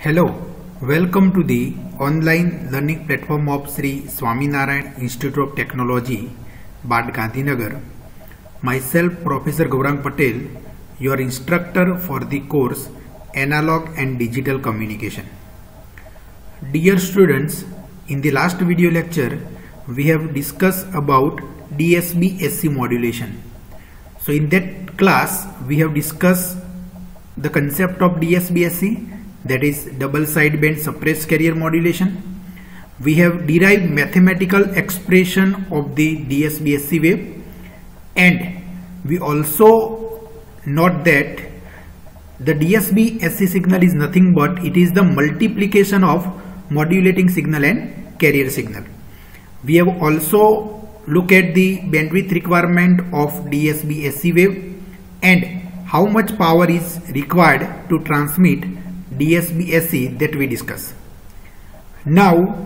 Hello, welcome to the online learning platform of Sri Swaminarayan Institute of Technology, Bad Gandhinagar. Myself, Professor Gaurang Patel, your instructor for the course Analog and Digital Communication. Dear students, in the last video lecture, we have discussed about DSB-SC modulation. So in that class, we have discussed the concept of DSB-SC, that is double sideband suppressed carrier modulation. We have derived mathematical expression of the DSB-SC wave, and we also note that the DSB-SC signal is nothing but it is the multiplication of modulating signal and carrier signal. We have also looked at the bandwidth requirement of DSB-SC wave and how much power is required to transmit DSB-SC that we discuss. Now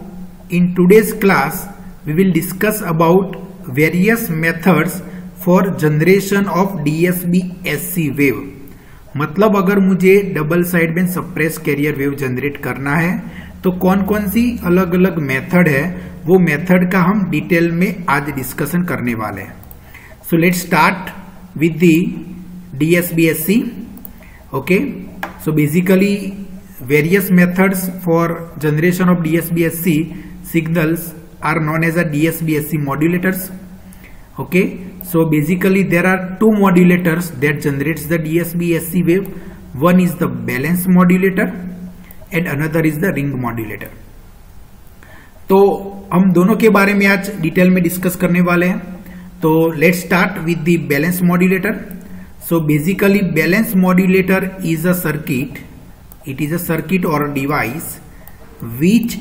in today's class we will discuss about various methods for generation of DSB-SC wave. मतलब अगर मुझे double side band suppress carrier wave generate करना है तो कौन कौन सी अलग अलग मेथड है, वो मेथड का हम डिटेल में आज डिस्कशन करने वाले हैं. So let's start with the DSB-SC. Okay, so basically various methods for generation of DSB-SC signals are known as a DSB-SC modulators. Okay, so basically there are two modulators that generates the DSB-SC wave. One is the balance modulator and another is the ring modulator. तो हम दोनों के बारे में आज detail में discuss करने वाले हैं. तो let's start with the balance modulator. So basically balance modulator is a circuit, it is a circuit or a device which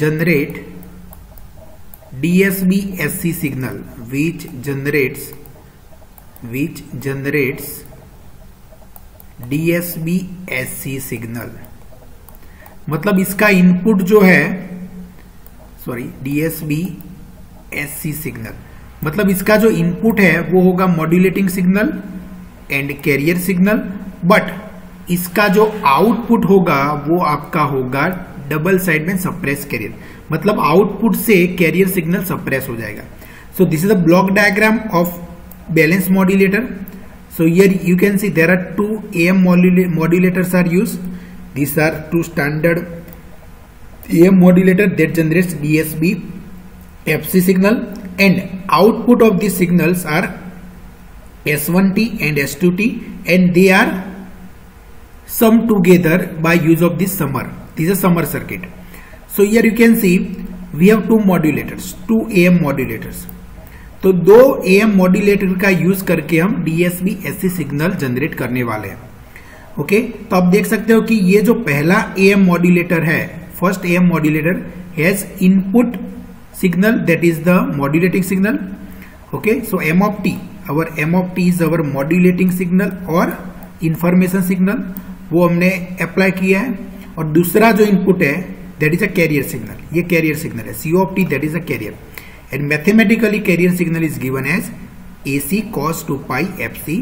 generate DSB-SC signal, which generates DSB-SC signal. मतलब इसका इनपुट जो है DSB-SC signal, मतलब इसका जो input है वो होगा modulating signal and carrier signal, but इसका जो आउटपुट होगा वो आपका होगा double side band suppress carrier, मतलब आउटपुट से कैरियर सिग्नल सप्रेस हो जाएगा. So this is the block diagram of balance modulator. So here you can see there are two AM modulators are used. These are two standard AM modulator that generates DSB-FC signal, and output of these signals are S1T and S2T, and they are summed together by use of this summer. This is a summer circuit. So here you can see we have two modulators, two AM modulators. तो दो AM modulator का use करके हम DSB-SC signal generate करने वाले हैं. Okay, तो आप देख सकते हो कि ये जो पहला AM modulator है, first AM modulator has input signal, that is the modulating signal. Okay, so M of T, our M of T is our modulating signal और information signal, वो हमने अप्लाई किया है. और दूसरा जो इनपुट है that is a carrier signal, ये carrier signal है, C of T, that is a carrier, and mathematically carrier signal is given as AC cos 2 pi FC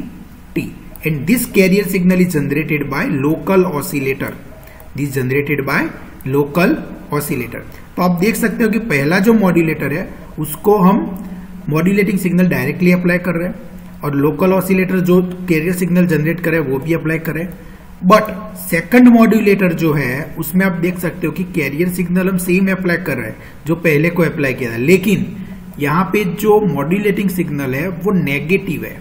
T, and this carrier signal is generated by local oscillator. This is generated by local oscillator. तो आप देख सकते हो कि पहला जो modulator है उसको हम मॉड्यूलेटिंग सिग्नल डायरेक्टली अप्लाई कर रहे हैं, और लोकल ऑसिलेटर जो कैरियर सिग्नल जनरेट करे वो भी अप्लाई करे. बट सेकंड मॉड्यूलेटर जो है उसमें आप देख सकते हो कि कैरियर सिग्नल हम सेम अप्लाई कर रहे हैं जो पहले को अप्लाई किया था, लेकिन यहाँ पे जो मॉड्यूलेटिंग सिग्नल है वो नेगेटिव है.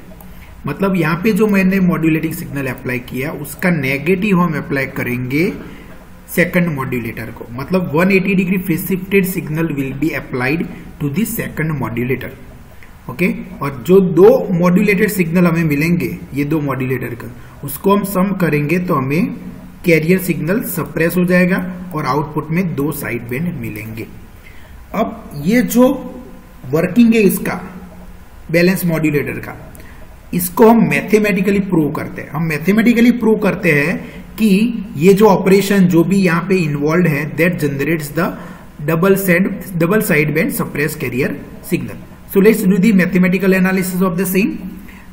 मतलब यहाँ पे जो मैंने मॉड्यूलेटिंग सिग्नल अप्लाई किया उसका नेगेटिव हम अप्लाई करेंगे सेकंड मॉड्यूलेटर को. मतलब 180 degree phase shifted signal will be applied to the second modulator. Okay, और जो दो मॉड्यूलेटेड सिग्नल हमें मिलेंगे, ये दो मॉड्यूलेटर का, उसको हम सम करेंगे तो हमें कैरियर सिग्नल सप्रेस हो जाएगा और आउटपुट में दो साइड बैंड मिलेंगे. अब ये जो वर्किंग है इसका बैलेंस मॉड्यूलेटर का, इसको हम मैथमेटिकली प्रूव करते हैं. हम मैथमेटिकली प्रूव करते हैं कि ये जो ऑपरेशन जो भी यहाँ पे इन्वॉल्व है that generates the double side band suppress carrier signal. So let's do the mathematical analysis of the same.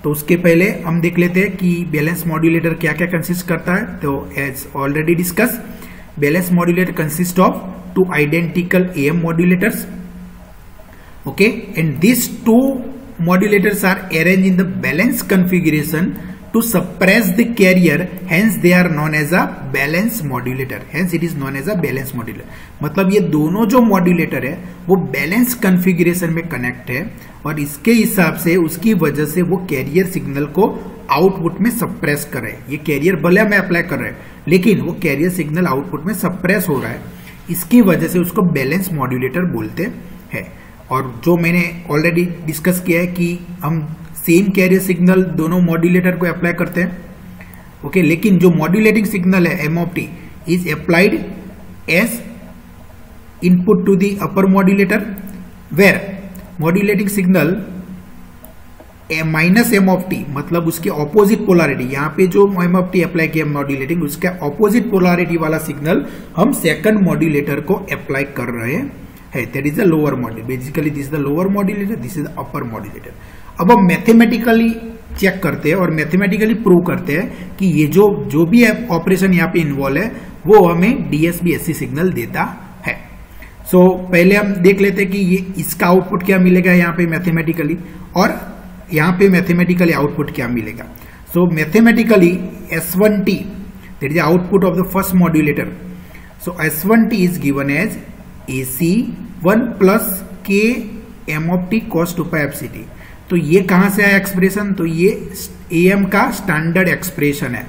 तो उसके पहले हम देख लेते हैं कि बैलेंस मॉड्यूलेटर क्या क्या कंसिस्ट करता है। तो as already discuss, balance modulator consist of 2 identical AM modulators, okay, and these 2 modulators are arranged in the balanced configuration to suppress the carrier, hence they are known as a balance modulator, hence it is known as a balance modulator। मतलब ये दोनों जो modulator है वो balance configuration में connect है और इसके हिसाब से उसकी वजह से वो कैरियर सिग्नल को आउटपुट में सप्रेस कर रहे हैं। ये कैरियर भले हम अप्लाई कर रहे हैं लेकिन वो कैरियर सिग्नल आउटपुट में सप्रेस हो रहा है, इसकी वजह से उसको बैलेंस मॉड्यूलेटर बोलते हैं। और जो मैंने ऑलरेडी डिस्कस किया है कि हम सेम कैरियर सिग्नल दोनों मॉड्यूलेटर को अप्लाई करते हैं, ओके, लेकिन जो मॉड्यूलेटिंग सिग्नल है m of t is applied as input to the upper modulator, where modulating signal minus m of t, मतलब उसके ऑपोजिट पोलैरिटी, यहाँ पे जो एम ऑफ टी अप्लाई किया मॉड्यूलेटिंग उसका ऑपोजिट पोलैरिटी वाला सिग्नल हम सेकंड मॉड्यूलेटर को अप्लाई कर रहे हैं। That is the lower module, basically this is the lower modulator, this is the upper modulator. अब हम मैथमेटिकली चेक करते हैं और मैथमेटिकली प्रूव करते हैं कि ये जो भी ऑपरेशन यहाँ पे इन्वॉल्व है वो हमें डीएसबी एससी सिग्नल देता है। सो पहले हम देख लेते हैं कि ये इसका आउटपुट क्या मिलेगा यहाँ पे मैथमेटिकली, और यहाँ पे मैथमेटिकली आउटपुट क्या मिलेगा। So mathematically S1T, that is output of the first modulator. So S1T is given as AC1 plus K M of T cos 2 pi FCT। तो ये कहां से आया एक्सप्रेशन, तो ये AM का स्टैंडर्ड एक्सप्रेशन है,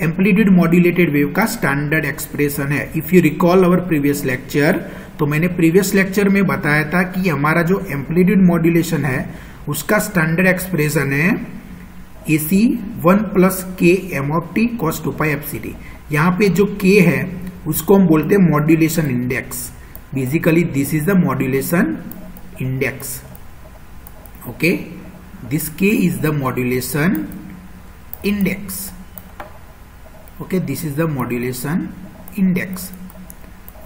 एम्पलीट्यूड मॉड्यूलेटेड वेव का स्टैंडर्ड एक्सप्रेशन है। If you recall our previous lecture, तो मैंने प्रीवियस लेक्चर में बताया था कि हमारा जो एम्पलीट्यूड मॉड्यूलेशन है उसका स्टैंडर्ड एक्सप्रेशन है AC1 plus K M of T cos 2 pi FCT। यहाँ पे जो K है उसको हम बोलते हैं modulation index, basically this is the modulation index, okay, this K is the modulation index, okay, this is the modulation index,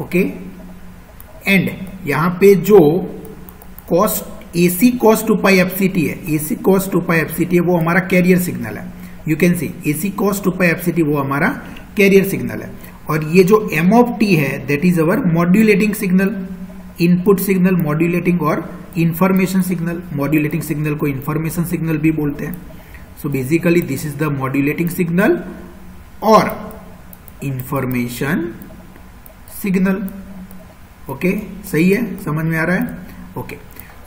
okay. And यहाँ पे जो cost AC cos 2 pi FCT है, AC cos 2 pi FCT है, वो हमारा carrier signal है। You can C AC cos 2 pi FCT वो हमारा कैरियर सिग्नल है, और ये जो M of T है that is our modulating signal, input signal modulating और इंफॉर्मेशन सिग्नल, मॉड्यूलेटिंग सिग्नल को इंफॉर्मेशन सिग्नल भी बोलते हैं। So basically this is the modulating signal और इंफॉर्मेशन सिग्नल, ओके, सही है, समझ में आ रहा है, ओके।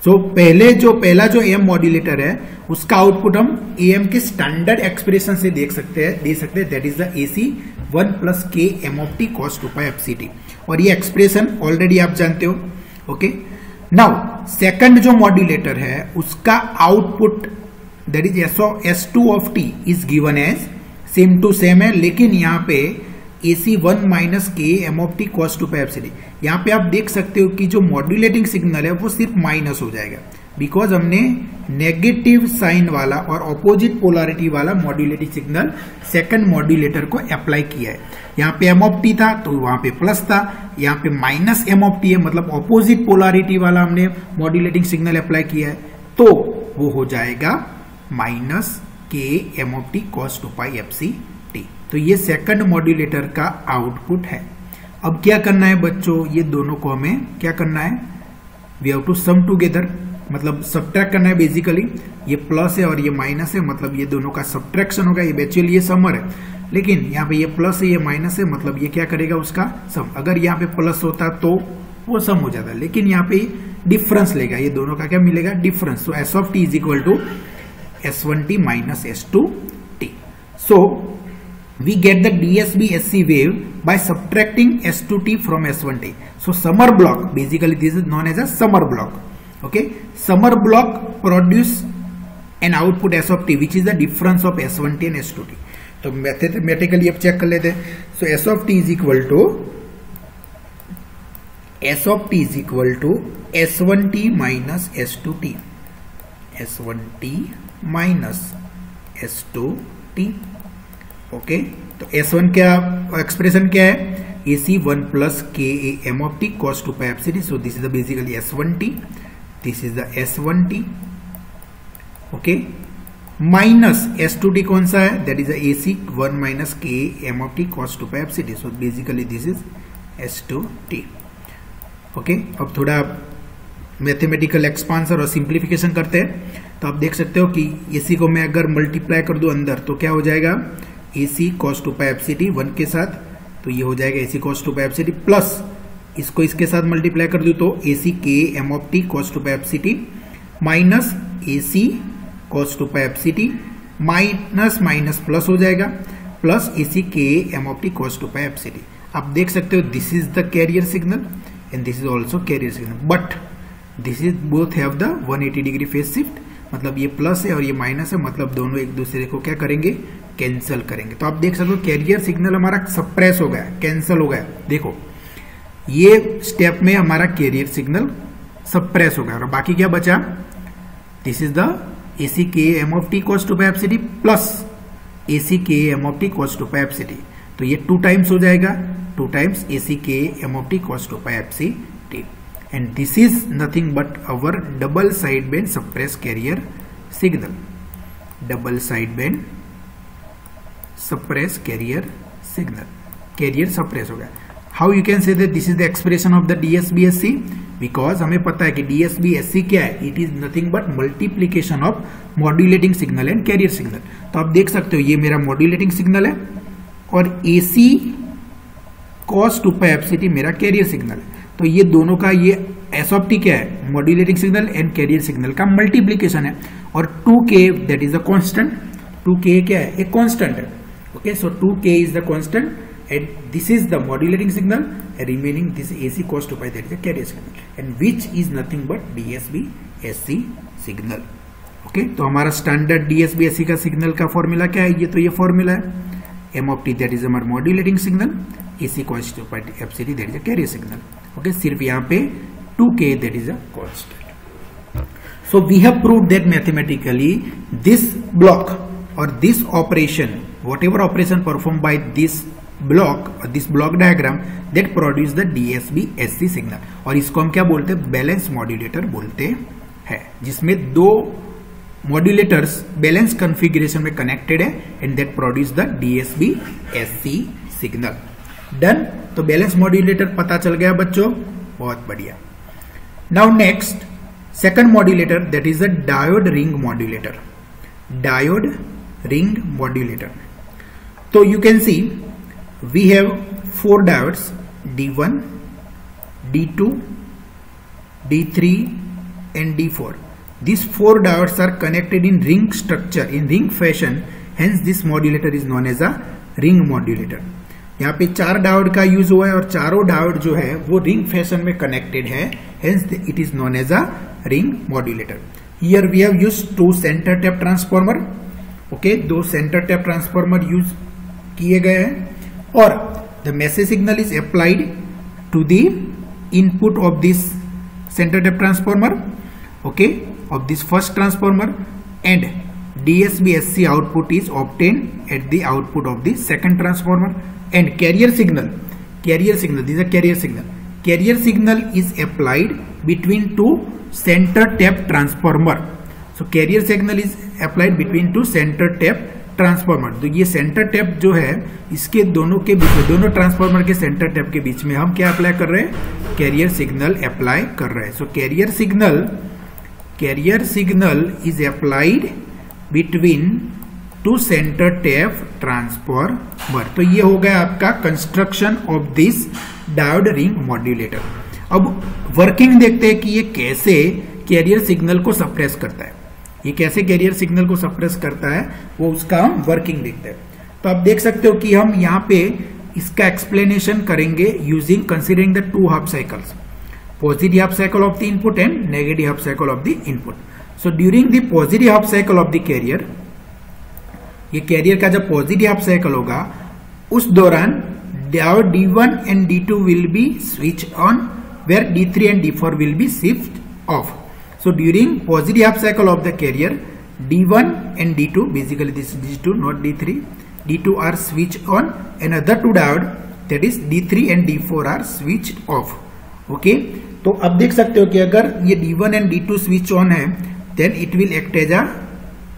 सो पहला जो एम मॉड्यूलेटर है उसका आउटपुट हम एम के स्टैंडर्ड एक्सप्रेशन से दे सकते हैं, that is the AC1 plus K M of T cos 2 pi FCT, और ये एक्सप्रेशन ऑलरेडी आप जानते हो, ओके। नाउ सेकंड जो मॉड्यूलेटर है उसका output that is S2 of T is given as same to same है, लेकिन यहाँ पे AC1 minus K M of T cos 2 pi FCT, यहाँ पे आप देख सकते हो कि जो मॉड्यूलेटिंग सिग्नल है वो सिर्फ माइनस हो जाएगा, बिकॉज हमने नेगेटिव साइन वाला और ऑपोजिट पोलैरिटी वाला मॉड्यूलेटिंग सिग्नल सेकंड मॉड्यूलेटर को अप्लाई किया है। यहाँ पे M of T था तो वहां पे प्लस था, यहाँ पे माइनस M of T है, मतलब ऑपोजिट पोलैरिटी वाला हमने मॉड्यूलेटिंग सिग्नल अप्लाई किया है, तो वो हो जाएगा minus K M of T cos 2 pi FCT। तो ये सेकंड मॉड्यूलेटर का आउटपुट है। अब क्या करना है बच्चों, ये दोनों को हमें क्या करना है, we have to sum together, मतलब सब्ट्रैक्ट करना है। बेसिकली ये प्लस है और ये माइनस है, मतलब ये दोनों का सब्ट्रैक्शन होगा। ये एक्चुअली ये समर है, लेकिन यहाँ पे ये प्लस है ये माइनस है, मतलब ये क्या करेगा उसका सम। अगर यहाँ पे प्लस होता तो वो सम हो जाता, लेकिन यहाँ पे डिफरेंस लेगा, ये दोनों का क्या मिलेगा, difference. So S of T is equal to S1T minus S2T। So we get the DSB SC wave by subtracting S2T from S1T. So summer block, basically this is known as a summer block, okay. Summer block produce an output S of T which is the difference of S1T and S2T. तो mathematically अब check कर लेते हैं। So S of T is equal to S1T minus S2T, S1T minus S2T, okay. तो S1 क्या expression क्या है, AC1 plus K M of T cos 2 pi FCT। So this is the basically S1T, this is the S1T, okay. Minus S2T कौन सा है, that is AC 1 minus K M of T cos 2 pi FCT. So basically this is S2T. Okay, अब थोड़ा mathematical expansion और simplification करते हैं. तो आप देख सकते हो कि AC को मैं अगर मल्टीप्लाई कर दूं अंदर तो क्या हो जाएगा, AC cos 2 pi FCT 1 के साथ, तो ये हो जाएगा AC cos 2 pi FCT plus इसको इसके साथ मल्टीप्लाई कर दूं तो AC K M of T cos 2 pi FCT minus AC cos 2 pi FCT minus minus plus हो जाएगा plus AC K M of T cos 2 pi FCT. आप देख सकते हो this is the carrier signal and this is also career signal, but this is both have the 180 degree phase shift. मतलब ये plus है और ये माइनस है, मतलब दोनों एक दूसरे को क्या करेंगे, कैंसिल करेंगे. तो आप देख सकते हो कैरियर सिग्नल हमारा सप्रेस हो गया, कैंसिल हो गया. देखो ये स्टेप में हमारा कैरियर सिग्नल सप्रेस हो गया और बाकी क्या बचा, this is the AC K M of T cos 2 pi FCT plus AC K M of T cos 2 pi FCT. तो ये 2 टाइम्स हो जाएगा, 2 times AC K M of T cos 2 pi FCT. And this is nothing but our double sideband suppressed carrier signal. Double sideband suppressed carrier signal. Carrier suppress हो गया. How you can say that this is the expression of the DSB-SC? Because हमें पता है कि DSB-SC क्या है? It is nothing but multiplication of modulating signal and carrier signal. तो आप देख सकते हो ये मेरा modulating signal है और AC cos 2 pi FCT मेरा carrier signal है. तो ये दोनों का ये S of T क्या है, modulating signal and carrier signal का मल्टीप्लीकेशन है. और 2K that is the constant, 2K क्या है, एक कांस्टेंट है. Okay, so 2K is the constant and this is the modulating signal remaining this AC cos 2 pi that is the carrier signal and which is nothing but DSB-SC signal. Okay, तो हमारा standard DSB-SC का signal का formula क्या है, ये तो ये formula है. M of T that is हमारा modulating signal, AC cos 2 pi FCT that is the carrier signal. Okay, सिर्फ यहाँ पे 2K that is a constant. So we have proved that mathematically this block or this operation, whatever operation performed by this block or this block diagram that produce the DSB-SC signal. और इसको हम क्या बोलते हैं, balance modulator बोलते हैं, जिसमें दो मॉड्यूलेटर्स बैलेंस कॉन्फ़िगरेशन में कनेक्टेड है and that produce the DSB-SC signal. Done. तो बैलेंस मॉड्यूलेटर पता चल गया बच्चों, बहुत बढ़िया. Now next, second modulator that is a diode ring modulator. Diode ring modulator. So you can see we have 4 diodes D1, D2, D3 and D4. These 4 diodes are connected in ring structure, in ring fashion. Hence this modulator is known as a ring modulator. यहाँ पे 4 diode का use हुआ है और चारों diode जो है वो रिंग फैशन में कनेक्टेड है, hence it is known as a ring modulator. Here we have used 2 centre tap transformer. Okay, 2 centre tap transformer use किए गए हैं और the message signal is applied to the input of this centre tap transformer, okay, of this first transformer and DSB-SC output is obtained at the output of the second transformer. And carrier signal, this is a carrier signal. Carrier signal is applied between 2 center tap transformer. So carrier signal is applied between 2 center tap transformer. तो ये center tap जो है इसके दोनों के बीच में, दोनों transformer के center tap के बीच में हम क्या अप्लाई कर रहे हैं, carrier signal अप्लाई कर रहे हैं. So carrier signal is applied between 2 center tap transformer. तो ये हो गया आपका construction of this diode ring modulator. अब वर्किंग देखते हैं कि ये कैसे कैरियर सिग्नल को सप्रेस करता है. ये कैसे कैरियर सिग्नल को सप्रेस करता है वो उसका हम वर्किंग देखते हैं. तो आप देख सकते हो कि हम यहाँ पे इसका एक्सप्लेनेशन करेंगे using considering the 2 half cycles, positive half cycle of the input and negative half cycle of the input. So during the positive half cycle of the carrier, ये कैरियर का जब पॉजिटिव हाफ साइकिल होगा उस दौरान diode D1 and D2 will be switch on where D3 and D4 will be shift off. So during positive half cycle of the carrier D1 and D2, basically this is D2 not D3, D2 are switched on and other 2 diode that is D3 and D4 are switched off. Okay, तो अब देख सकते हो कि अगर ये D1 and D2 switch on है then it will act as a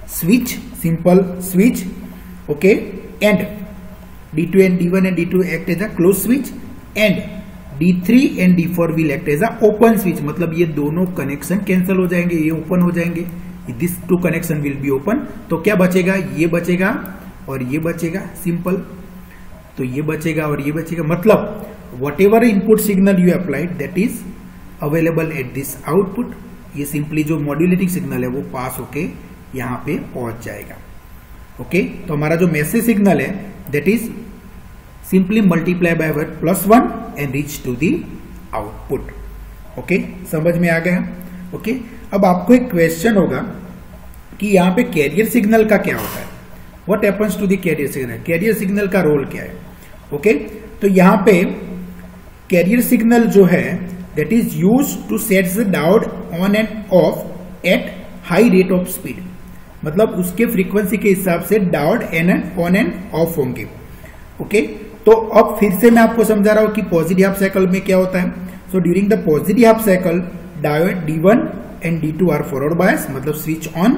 switch, simple switch, okay, and D2 and D1 and D2 act as a closed switch and D3 and D4 will act as a open switch. मतलब ये दोनों connection cancel हो जाएंगे, ये open हो जाएंगे, this two connection will be open. तो क्या बचेगा, ये बचेगा और ये बचेगा, सिंपल. तो ये बचेगा और ये बचेगा, मतलब what ever input signal you applied that is available at this output. ये सिंपली जो मॉड्यूलेटिंग सिग्नल है वो पास होके यहां पे पहुंच जाएगा. ओके, तो हमारा जो मैसेज सिग्नल है that is simply multiply by +1 and reach to the output. Okay, समझ में आ गया. ओके, अब आपको एक क्वेश्चन होगा कि यहां पे कैरियर सिग्नल का क्या होता है, what happens to the carrier signal, carrier signal का रोल क्या है. ओके, तो यहां पे कैरियर सिग्नल जो है that is used to set the diode on and off at high rate of speed. मतलब उसके फ्रीक्वेंसी के हिसाब से डायोड ऑन एंड ऑफ होंगे. ओके, तो अब फिर से मैं आपको समझा रहा हूं कि पॉजिटिव हाफ साइकिल में क्या होता है. सो during the positive half cycle diode D1 and D2 are forward bias, मतलब switch on,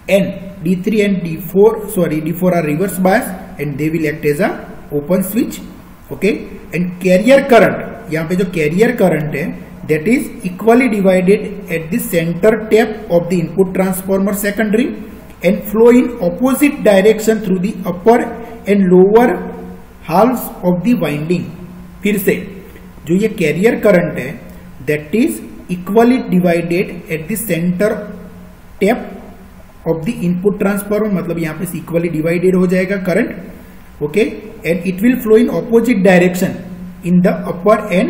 and D3 and D4 are reverse bias and they will act as a open switch. Okay, and carrier current, यहाँ पे जो carrier current है that is equally divided at the center tap of the input transformer secondary and flow in opposite direction through the upper and lower halves of the winding. फिर से जो ये carrier current है that is equally divided at the center tap of the input transformer, मतलब यहां पे equally divided हो जाएगा current. Okay, and it will flow in opposite direction in the upper and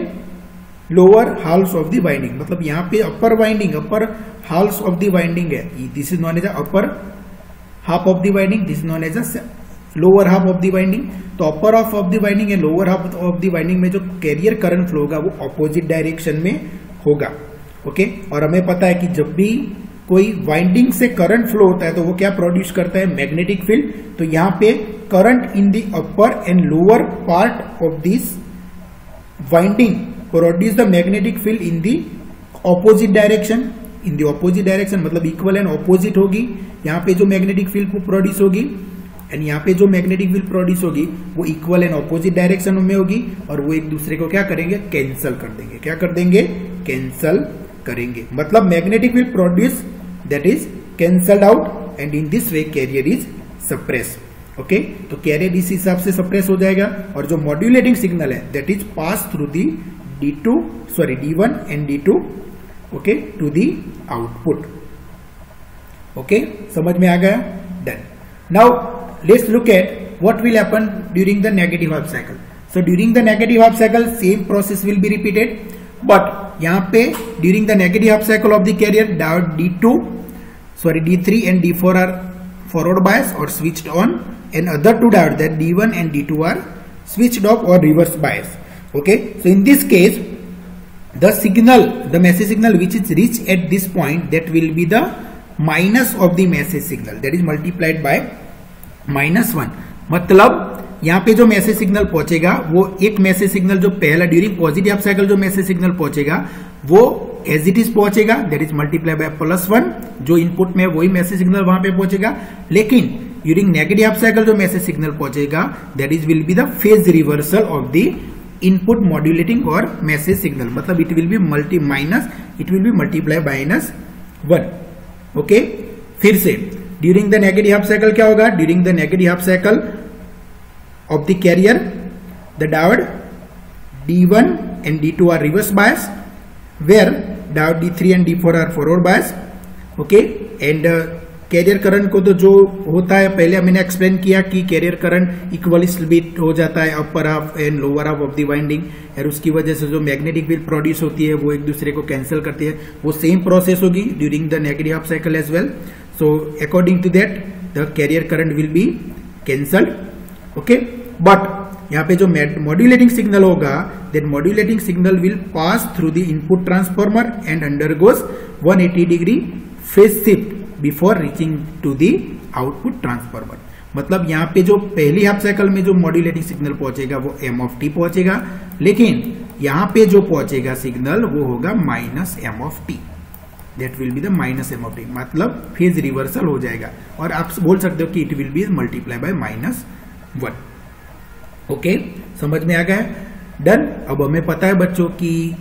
lower halves of the winding. मतलब यहां पे upper winding, upper halves of the winding है, this is known as upper half of the winding, this is known as lower half of the winding. तो upper half of the winding and lower half of the winding में जो career current flow होगा वो opposite direction में होगा. Okay, और हमें पता है कि जब भी कोई वाइंडिंग से करंट फ्लो होता है तो वो क्या प्रोड्यूस करता है, मैग्नेटिक फील्ड. तो यहां पे current in the upper and lower part of this winding produce the magnetic field in the opposite direction. In the opposite direction मतलब इक्वल एंड ऑपोजिट होगी. यहां पे जो मैग्नेटिक फील्ड प्रोड्यूस होगी एंड यहाँ पे जो मैग्नेटिक फील्ड प्रोड्यूस होगी वो इक्वल एंड ऑपोजिट डायरेक्शन में होगी और वो एक दूसरे को क्या करेंगे, कैंसल कर देंगे. क्या कर देंगे, कैंसल करेंगे. मतलब magnetic field produce that is cancelled out and in this way carrier is suppress. Okay, तो कैरियर इस हिसाब से सप्रेस हो जाएगा और जो मॉड्यूलेटिंग सिग्नल है that is pass through the D1 and D2 okay to the output. Okay, समझ में आ गया. Done. Now let's look at what will happen during the negative half cycle. So during the negative half cycle same process will be repeated, but यहाँ पे during the negative half cycle of the carrier diode D3 and D4 are forward bias or switched on, and other two diodes that D1 and D2 are switched off or reverse bias. Okay, so in this case the message signal which is reached at this point that will be the minus of the message signal, that is multiplied by -1. मतलब यहां पे जो message signal पहुंचेगा वो एक message signal जो पहला during positive half cycle जो मैसेज सिग्नल पहुंचेगा वो एज इट इज पहुंचेगा, दैट इज मल्टीप्लाई बाय +1. जो इनपुट में वही मैसेज सिग्नल वहां पे पहुंचेगा. लेकिन ड्यूरिंग नेगेटिव हाफ साइकिल जो मैसेज सिग्नल पहुंचेगा that is will be the phase reversal of the input modulating और मैसेज सिग्नल. मतलब it will be multiply by -1. Okay, फिर से during the negative half cycle क्या होगा, during the negative half cycle of the carrier the diode D1 and D2 are reverse bias where diode D3 and D4 are forward bias. Okay, and career current को तो जो होता है पहले मैंने explain किया कि कैरियर करंट इक्वली स्प्लिट हो जाता है upper half and lower half of the winding, और उसकी वजह से जो मैग्नेटिक फील्ड प्रोड्यूस होती है वो एक दूसरे को कैंसिल करती है. वो सेम प्रोसेस होगी during the negative half cycle as well. So according to that the carrier current will be cancelled. Okay, but यहाँ पे जो modulating signal होगा that modulating signal will pass through the input transformer and undergoes 180° phase shift before reaching to the output transformer. मतलब यहाँ पे जो पहली half cycle में जो मॉड्यूलेटिंग सिग्नल पहुंचेगा वो m(t) पहुंचेगा, लेकिन यहाँ पे जो पहुंचेगा सिग्नल वो होगा -m(t). That will be the minus m of t, मतलब फेज रिवर्सल हो जाएगा और आप बोल सकते हो कि it will be multiply by -1। Okay, समझ में आ गया? डन। अब हमें पता है बच्चों कि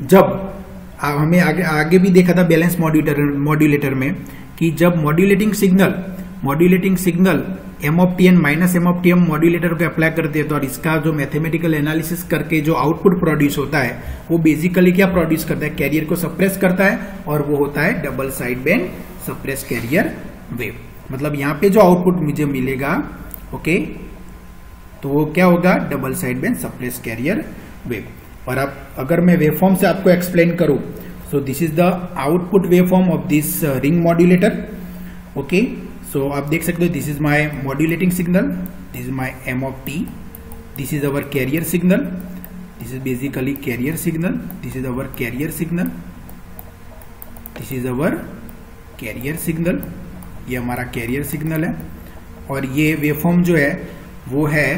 जब हमें आगे भी देखा था बैलेंस मॉड्यूलेटर में कि जब modulating signal m of t and minus m of t हम मॉड्यूलेटर को अप्लाई करते हैं तो और इसका जो मैथमेटिकल एनालिसिस करके जो आउटपुट प्रोड्यूस होता है वो बेसिकली क्या प्रोड्यूस करता है? कैरियर को सप्रेस करता है और वो होता है double side band suppress carrier wave. मतलब यहाँ पे जो आउटपुट मुझे मिलेगा, ओके, तो वो क्या होगा? Double side band suppress carrier wave. और अब अगर मैं वेवफॉर्म से आपको एक्सप्लेन करूं, so this is the output waveform of this ring modulator. Okay, so आप देख सकते हो this is my modulating signal, this is my M of T, this is our carrier signal, this is basically carrier signal, this is our carrier signal, this is our carrier signal, ये हमारा carrier signal है। और ये waveform जो है वो है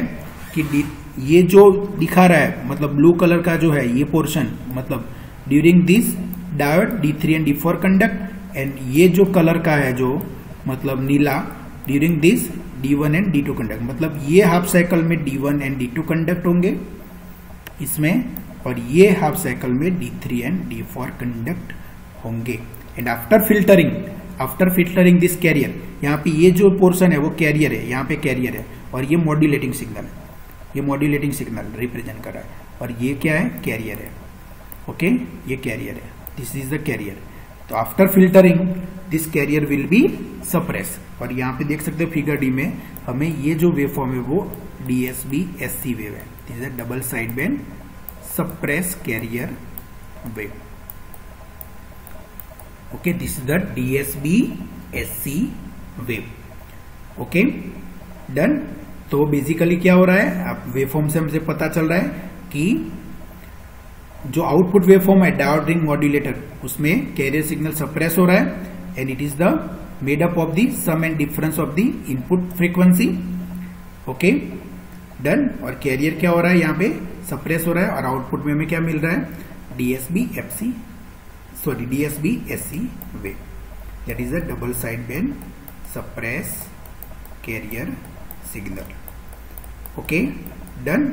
कि ये जो दिखा रहा है, मतलब ब्लू कलर का जो है ये पोर्शन, मतलब during this diode D3 and D4 conduct, and ये जो कलर का है जो मतलब नीला, during this D1 and D2 conduct, मतलब ये हाफ साइकिल में D1 एंड D2 कंडक्ट होंगे इसमें, और ये हाफ साइकिल में D3 एंड D4 कंडक्ट होंगे। And after filtering this carrier, यहाँ पे ये जो पोर्शन है वो कैरियर है, यहाँ पे कैरियर है, और ये मॉड्यूलेटिंग सिग्नल है, ये मॉड्यूलेटिंग सिग्नल रिप्रेजेंट कर रहा है, और ये क्या है? कैरियर है। ओके, ये कैरियर है, दिस इज द कैरियर। तो after filtering this carrier will be suppress, और यहाँ पे देख सकते हो फिगर डी में हमें ये जो वेव फॉर्म है वो DSB-SC वेव है, this is double side band suppress carrier wave. Okay, this is the DSB-SC wave. Okay, done. तो बेसिकली क्या हो रहा है? आप वेवफॉर्म से हमसे पता चल रहा है कि जो आउटपुट वेवफॉर्म है डायोड रिंग मॉड्यूलेटर, उसमें कैरियर सिग्नल सप्रेस हो रहा है, and it is the made up of the sum and difference of the input frequency. Okay, done. और कैरियर क्या हो रहा है? यहाँ पे सप्रेस हो रहा है, और आउटपुट में हमें क्या मिल रहा है? DSB-SC wave, that is a double side band suppress career signal. Okay, done.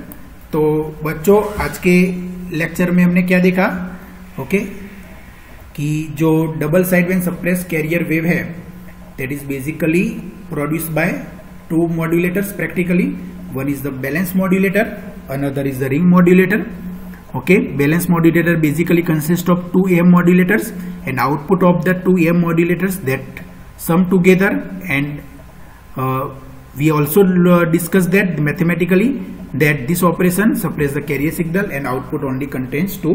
तो बच्चों आज के लेक्चर में हमने क्या देखा? ओके, कि जो double side band suppress carrier wave है that is basically produced by two modulators practically, one is the balance modulator, another is the ring modulator. Okay, balance modulator basically consist of 2 AM modulators and output of the 2 AM modulators that sum together, and we also discussed that mathematically that this operation suppress the carrier signal and output only contains 2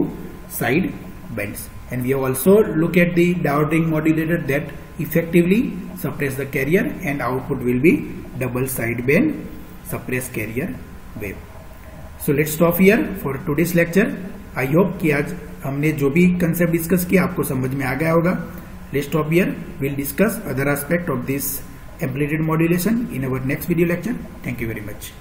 side bands, and we have also look at the diode ring modulator that effectively suppress the carrier and output will be double side band suppress carrier wave. So let's stop here for today's lecture. I hope कि आज हमने जो भी concept discuss किया आपको समझ में आ गया होगा. Let's stop here. We'll discuss other aspect of this amplitude modulation in our next video lecture. Thank you very much.